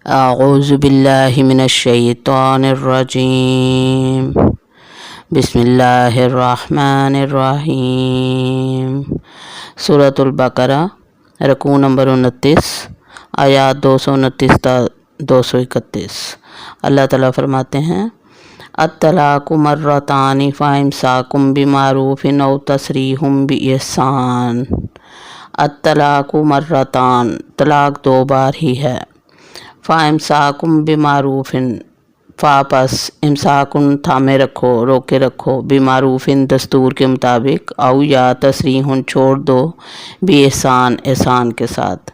اعوذ باللہ من الشیطان الرجیم بسم اللہ الرحمن الرحیم۔ سورۃ البقرہ، رکوع نمبر 29، آیات 229 تا 231۔ اللہ تعالیٰ فرماتے ہیں الطلاق مرتان فامساک بمعروف او تسریح باحسان۔ الطلاق مرتان، طلاق 2 بار ہی ہے۔ فامساک بمعروف، پس امساک تھامے رکھو، روکے رکھو، بمعروف دستور کے مطابق، او یا تسریح چھوڑ دو، باحسان احسان کے ساتھ۔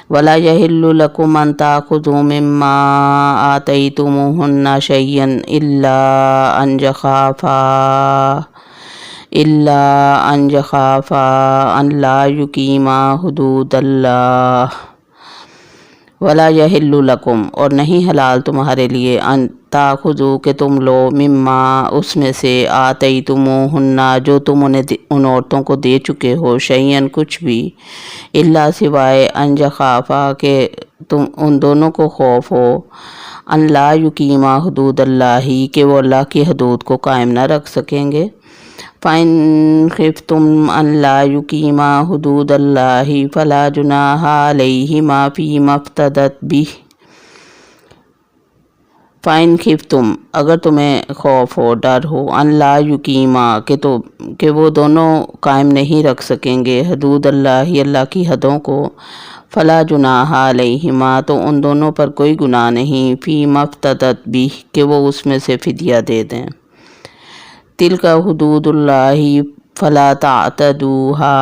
ولا یحل لکم ان تاخذوا مما آتیتموہن شیئا الا ان یخافا ان لا یقیما حدود اللہ۔ ولا یحل لکم، اور نہیں حلال تمہارے لیے، ان تاخذوا کہ تم لو، مما اس میں سے، آتیتموہن جو تم ان عورتوں کو دے چکے ہو، شیئن کچھ بھی، الا سوائے، ان یخافا کہ تم ان دونوں کو خوف ہو، ان لا یقیما حدود اللہ کہ وہ اللہ کی حدود کو قائم نہ رکھ سکیں گے۔ فَإِنْ خِفْتُمْ أَنْ لَا يُقِيمَا حُدُودَ اللَّهِ فَلَا جُنَاحَ عَلَيْهِمَا فِيمَا افْتَدَتْ بِهِ۔ فَإِنْ خِفْتُمْ، اگر تمہیں خوف ہو، ڈر ہو، ان لا یقیما کہ وہ دونوں قائم نہیں رکھ سکیں گے، حدود اللہ اللہ کی حدوں کو، فلا جناح علیہما تو ان دونوں پر کوئی گناہ نہیں، فیما افتدت بہ کہ وہ اس میں سے فدیہ دے دیں۔ تلک حدود اللہ فلا تعتدوہا،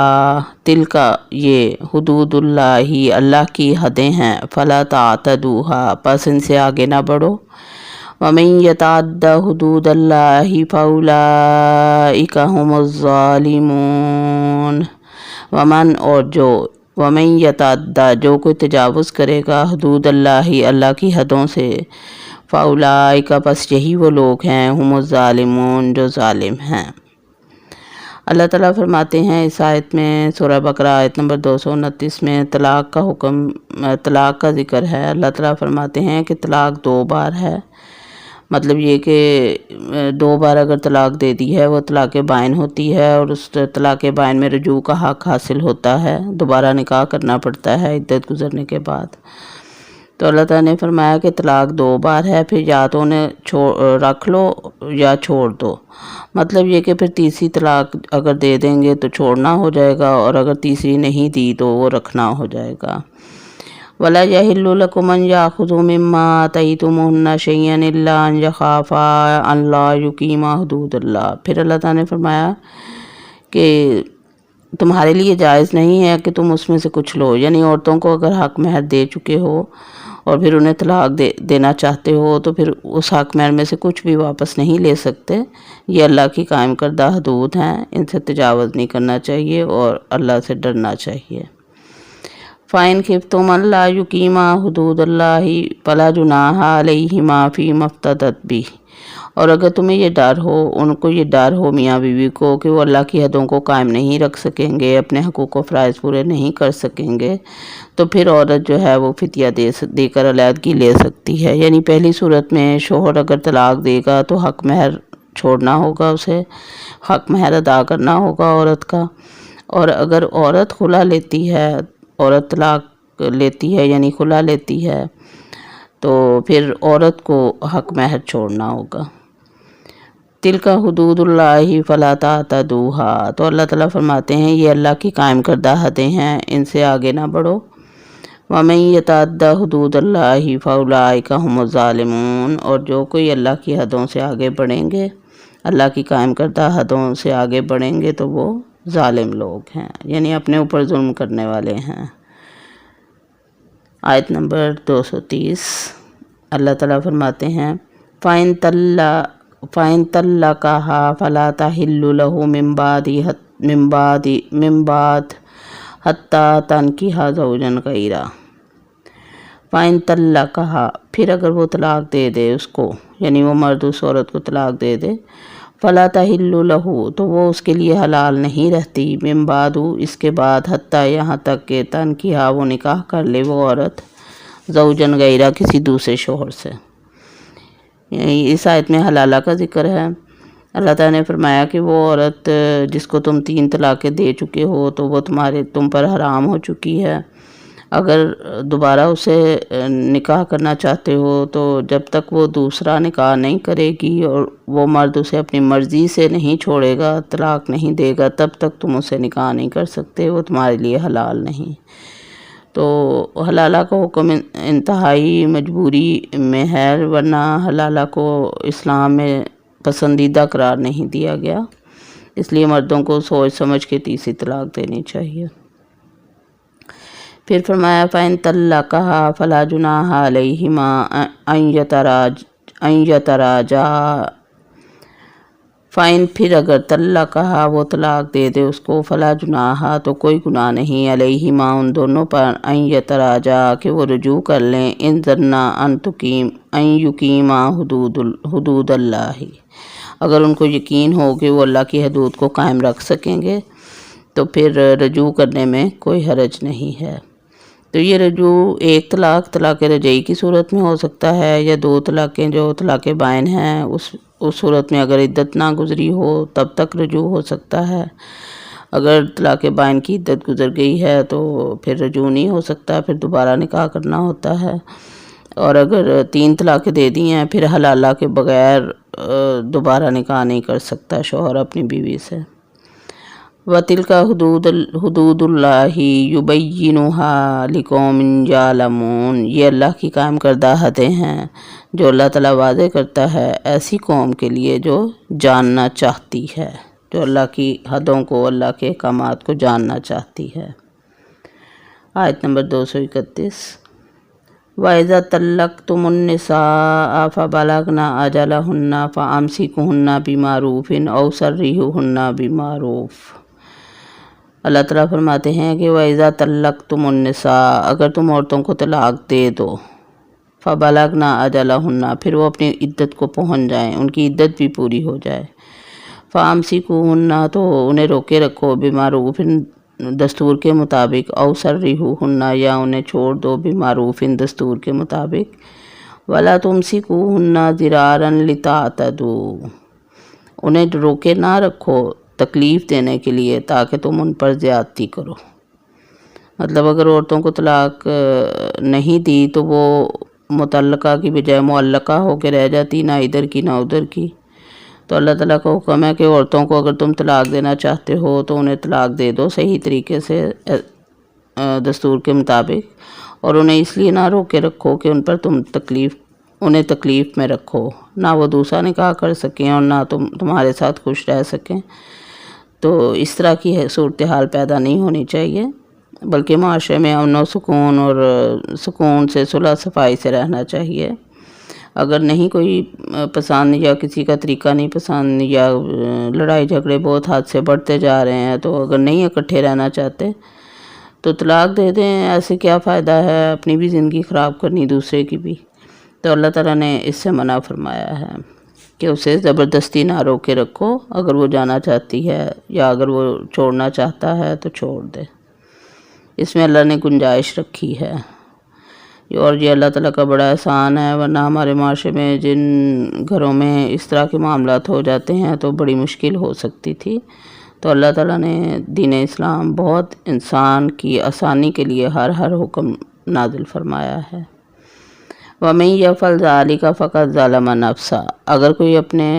تلک یہ، حدود اللہ اللہ کی حدیں ہیں، فلا تعتدوہا پس ان سے آگے نہ بڑھو۔ ومن یتعد حدود اللہ فاولئک ھم الظالمون۔ ومن یتعد جو کوئی تجاوز کرے گا، حدود اللہ اللہ کی حدوں سے، فاولئک پس یہی وہ لوگ ہیں، ہم الظالمون جو ظالم ہیں۔ اللہ تعالیٰ فرماتے ہیں اس آیت میں، سورہ بقرہ آیت نمبر 229 میں طلاق کا حکم، طلاق کا ذکر ہے۔ اللہ تعالیٰ فرماتے ہیں کہ طلاق 2 بار ہے، مطلب یہ کہ 2 بار اگر طلاق دے دی ہے وہ طلاق بائن ہوتی ہے، اور اس طلاق بائن میں رجوع کا حق حاصل ہوتا ہے، دوبارہ نکاح کرنا پڑتا ہے عدت گزرنے کے بعد۔ تو اللہ تعالیٰ نے فرمایا کہ طلاق 2 بار ہے، پھر یا تو انہیں رکھ لو یا چھوڑ دو، مطلب یہ کہ پھر تیسری طلاق اگر دے دیں گے تو چھوڑنا ہو جائے گا، اور اگر تیسری نہیں دی تو وہ رکھنا ہو جائے گا۔ ولا یحل لکم ان یاخذوا مما آتیتموہن شیئا الا ان یخافا ان لا یقیما حدود اللہ۔ پھر اللہ تعالیٰ نے فرمایا کہ تمہارے لیے جائز نہیں ہے کہ تم اس میں سے کچھ لو، یعنی عورتوں کو اگر حق مہر دے چکے ہو اور پھر انہیں طلاق دینا چاہتے ہو تو پھر اس حق مہر میں سے کچھ بھی واپس نہیں لے سکتے۔ یہ اللہ کی قائم کردہ حدود ہیں، ان سے تجاوز نہیں کرنا چاہیے اور اللہ سے ڈرنا چاہیے۔ فَإِنْ خِفْتُمْ أَنْ لَا يُقِيمَا حُدُودَ اللَّهِ فَلَا جُنَاحَ عَلَيْهِمَا فِيمَا افْتَدَتْ بِهِ، اور اگر تمہیں یہ ڈر ہو، ان کو یہ ڈر ہو میاں بیوی کو کہ وہ اللہ کی حدوں کو قائم نہیں رکھ سکیں گے، اپنے حقوق و فرائض پورے نہیں کر سکیں گے، تو پھر عورت جو ہے وہ فدیہ دے کر علیحدگی لے سکتی ہے۔ یعنی پہلی صورت میں شوہر اگر طلاق دے گا تو حق مہر چھوڑنا ہوگا، اسے حق مہر ادا کرنا ہوگا عورت کا، اور اگر عورت خلا لیتی ہے، عورت طلاق لیتی ہے یعنی خلا لیتی ہے، تو پھر عورت کو حق مہر چھوڑنا ہوگا۔ تلک حدود اللہ فلا تعتدوہا، تو اللہ تعالیٰ فرماتے ہیں یہ اللہ کی قائم کردہ حدیں ہیں، ان سے آگے نہ بڑھو۔ ومن یتعد حدود اللہ فاولئک ھم الظالمون، اور جو کوئی اللہ کی حدوں سے آگے بڑھیں گے، اللہ کی قائم کردہ حدوں سے آگے بڑھیں گے تو وہ ظالم لوگ ہیں، یعنی اپنے اوپر ظلم کرنے والے ہیں۔ آیت نمبر 230، اللہ تعالیٰ فرماتے ہیں فَإِن طَلَّقَهَا فَلَا تَحِلُّ لَهُ مِن بَعْدُ حَتَّىٰ تَنكِحَ زَوْجًا غَيْرَهُ۔ فَإِن طَلَّقَهَا، پھر اگر وہ طلاق دے دے اس کو، یعنی وہ مرد اس عورت کو طلاق دے دے، فَلَا تَحِلُّ لَهُ تو وہ اس کے لیے حلال نہیں رہتی، مِن بَعْدُ اس کے بعد، حتیٰ یہاں تک کہ تنکیہ وہ نکاح کر لے وہ عورت، زوجن غیرہ کسی دوسرے شوہر سے۔ اس آیت میں حلالہ کا ذکر ہے۔ اللہ تعالیٰ نے فرمایا کہ وہ عورت جس کو تم 3 طلاقیں دے چکے ہو تو وہ تم پر حرام ہو چکی ہے۔ اگر دوبارہ اسے نکاح کرنا چاہتے ہو تو جب تک وہ دوسرا نکاح نہیں کرے گی اور وہ مرد اسے اپنی مرضی سے نہیں چھوڑے گا، طلاق نہیں دے گا، تب تک تم اسے نکاح نہیں کر سکتے، وہ تمہارے لیے حلال نہیں۔ تو حلالہ کا حکم انتہائی مجبوری میں ہے، ورنہ حلالہ کو اسلام میں پسندیدہ قرار نہیں دیا گیا، اس لیے مردوں کو سوچ سمجھ کے تیسری طلاق دینی چاہیے۔ پھر فرمایا فَإِن طَلَّقَهَا فَلَا جُنَاحَ عَلَيْهِمَا أَن يَتَرَاجَعَا۔ فَإِن پھر اگر طلقہا وہ طلاق دے دے اس کو، فلا جناح تو کوئی گناہ نہیں، علیہما ان دونوں پر، ان یتراجعا کہ وہ رجوع کر لیں، ان ظنا ان یقیما حدود اللہ، اگر ان کو یقین ہو کہ وہ اللہ کی حدود کو قائم رکھ سکیں گے تو پھر رجوع کرنے میں کوئی حرج نہیں ہے۔ تو یہ رجوع ایک طلاق رجعی کی صورت میں ہو سکتا ہے، یا 2 طلاقیں جو طلاق بائن ہیں اس صورت میں اگر عدت نہ گزری ہو تب تک رجوع ہو سکتا ہے۔ اگر طلاق بائن کی عدت گزر گئی ہے تو پھر رجوع نہیں ہو سکتا، پھر دوبارہ نکاح کرنا ہوتا ہے۔ اور اگر 3 طلاقیں دے دی ہیں پھر حلالہ کے بغیر دوبارہ نکاح نہیں کر سکتا شوہر اپنی بیوی سے۔ وَتِلْكَ حدود اللہ يُبَيِّنُهَا لِقَوْمٍ يَعْلَمُونَ، یہ اللہ کی قائم کردہ حدیں ہیں جو اللہ تعالیٰ واضح کرتا ہے ایسی قوم کے لیے جو جاننا چاہتی ہے، جو اللہ کی حدوں کو، اللہ کے احکامات کو جاننا چاہتی ہے۔ آیت نمبر 231۔ وَإِذَا طَلَّقْتُمُ النِّسَاءَ فَبَلَغْنَ أَجَلَهُنَّ فَأَمْسِكُوهُنَّ بِمَعْرُوفٍ أَوْ سَرِّحُوهُنَّ بِمَعْرُوفٍ۔ اللہ تعالیٰ فرماتے ہیں کہ وَإِذَا طَلَّقْتُمُ النِّسَاءَ اگر تم عورتوں کو طلاق دے دو، فَبَلَغْنَ أَجَلَهُنَّ پھر وہ اپنی عدت کو پہنچ جائیں، ان کی عدت بھی پوری ہو جائے، فَأَمْسِكُوهُنَّ تو انہیں روکے رکھو، بِمَعْرُوفٍ دستور کے مطابق، أَوْ سَرِّحُوهُنَّ یا انہیں چھوڑ دو، بِمَعْرُوفٍ دستور کے مطابق، وَلَا تُمْسِكُوهُنَّ ضِرَارًا لِتَعْتَدُوا انہیں روکے نہ رکھو تکلیف دینے کے لیے تاکہ تم ان پر زیادتی کرو۔ مطلب اگر عورتوں کو طلاق نہیں دی تو وہ متعلقہ کی بجائے معلقہ ہو کے رہ جاتی، نہ ادھر کی نہ ادھر کی۔ تو اللہ تعالیٰ کا حکم ہے کہ عورتوں کو اگر تم طلاق دینا چاہتے ہو تو انہیں طلاق دے دو صحیح طریقے سے دستور کے مطابق، اور انہیں اس لیے نہ روکے رکھو کہ ان پر انہیں تکلیف میں رکھو، نہ وہ دوسرا نکاح کر سکیں اور نہ تمہارے ساتھ خوش رہ سکیں۔ تو اس طرح کی صورتحال پیدا نہیں ہونی چاہیے، بلکہ معاشرے میں امن و سکون اور سکون سے صلح صفائی سے رہنا چاہیے۔ اگر نہیں کوئی پسند یا کسی کا طریقہ نہیں پسند یا لڑائی جھگڑے بہت حد سے بڑھتے جا رہے ہیں، تو اگر نہیں اکٹھے رہنا چاہتے تو طلاق دے دیں، ایسے کیا فائدہ ہے اپنی بھی زندگی خراب کرنی دوسرے کی بھی۔ تو اللہ تعالیٰ نے اس سے منع فرمایا ہے کہ اسے زبردستی نہ روکے رکھو، اگر وہ جانا چاہتی ہے یا اگر وہ چھوڑنا چاہتا ہے تو چھوڑ دے، اس میں اللہ نے گنجائش رکھی ہے، اور یہ اللہ تعالیٰ کا بڑا احسان ہے، ورنہ ہمارے معاشرے میں جن گھروں میں اس طرح کے معاملات ہو جاتے ہیں تو بڑی مشکل ہو سکتی تھی۔ تو اللہ تعالیٰ نے دین اسلام بہت انسان کی آسانی کے لیے ہر حکم نازل فرمایا ہے۔ وَمَن يَفْعَلْ ذَلِكَ فَقَدْ ظَلَمَ نَفْسَهُ اگر کوئی اپنے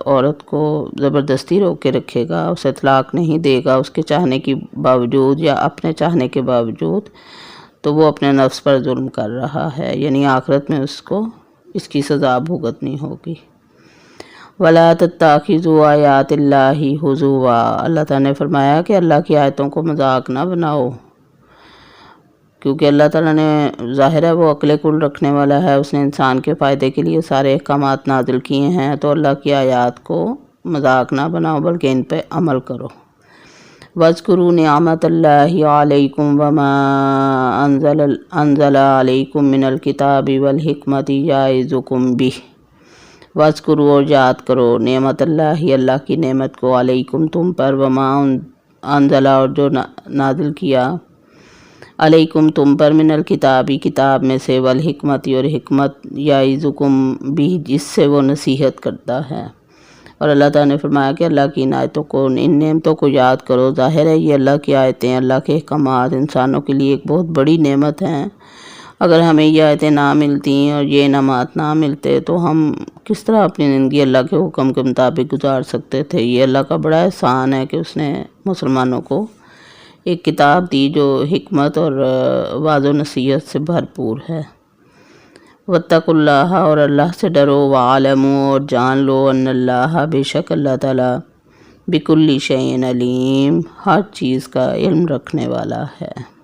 عورت کو زبردستی روک کے رکھے گا، اسے طلاق نہیں دے گا اس کے چاہنے کے باوجود یا اپنے چاہنے کے باوجود، تو وہ اپنے نفس پر ظلم کر رہا ہے، یعنی آخرت میں اس کو اس کی سزا بھگتنی ہوگی۔ وَلَا تَتَّخِذُوا آیَاتِ اللَّهِ هُزُوًا اللہ تعالیٰ نے فرمایا کہ اللہ کی آیتوں کو مذاق نہ بناؤ، کیونکہ اللہ تعالیٰ نے ظاہر ہے وہ عقل کل رکھنے والا ہے، اس نے انسان کے فائدے کے لیے سارے احکامات نازل کیے ہیں، تو اللہ کی آیات کو مذاق نہ بناؤ بلکہ ان پہ عمل کرو۔ وَاذْكُرُوا نِعْمَتَ اللَّهِ عَلَيْكُمْ وَمَا أَنزَلَ عَلَيْكُمْ مِنَ الْكِتَابِ وَالْحِكْمَةِ يَعِظُكُمْ بِهِ وَاذْكُرُوا اور یاد کرو نعمت اللہ کی نعمت کو، علیکم تم پر، وما انزل اور جو نازل کیا، علیکم تم پر من الکتابی کتاب میں سے والحکمتی اور حکمت یعظکم بھی جس سے وہ نصیحت کرتا ہے۔ اور اللہ تعالیٰ نے فرمایا کہ اللہ کی ان آیتوں کو ان نعمتوں کو یاد کرو۔ ظاہر ہے یہ اللہ کی آیتیں اللہ کے احکامات انسانوں کے لیے ایک بہت بڑی نعمت ہیں۔ اگر ہمیں یہ آیتیں نہ ملتی اور یہ انعامات نہ ملتے تو ہم کس طرح اپنی زندگی اللہ کے حکم کے مطابق گزار سکتے تھے۔ یہ اللہ کا بڑا احسان ہے کہ اس نے مسلمانوں کو ایک کتاب دی جو حکمت اور واعظ و نصیحت سے بھرپور ہے۔ واتقوا اللہ اور اللہ سے ڈرو، وعلموا اور جان لو ان اللہ بے شک اللہ تعالیٰ بکل شیء علیم ہر چیز کا علم رکھنے والا ہے۔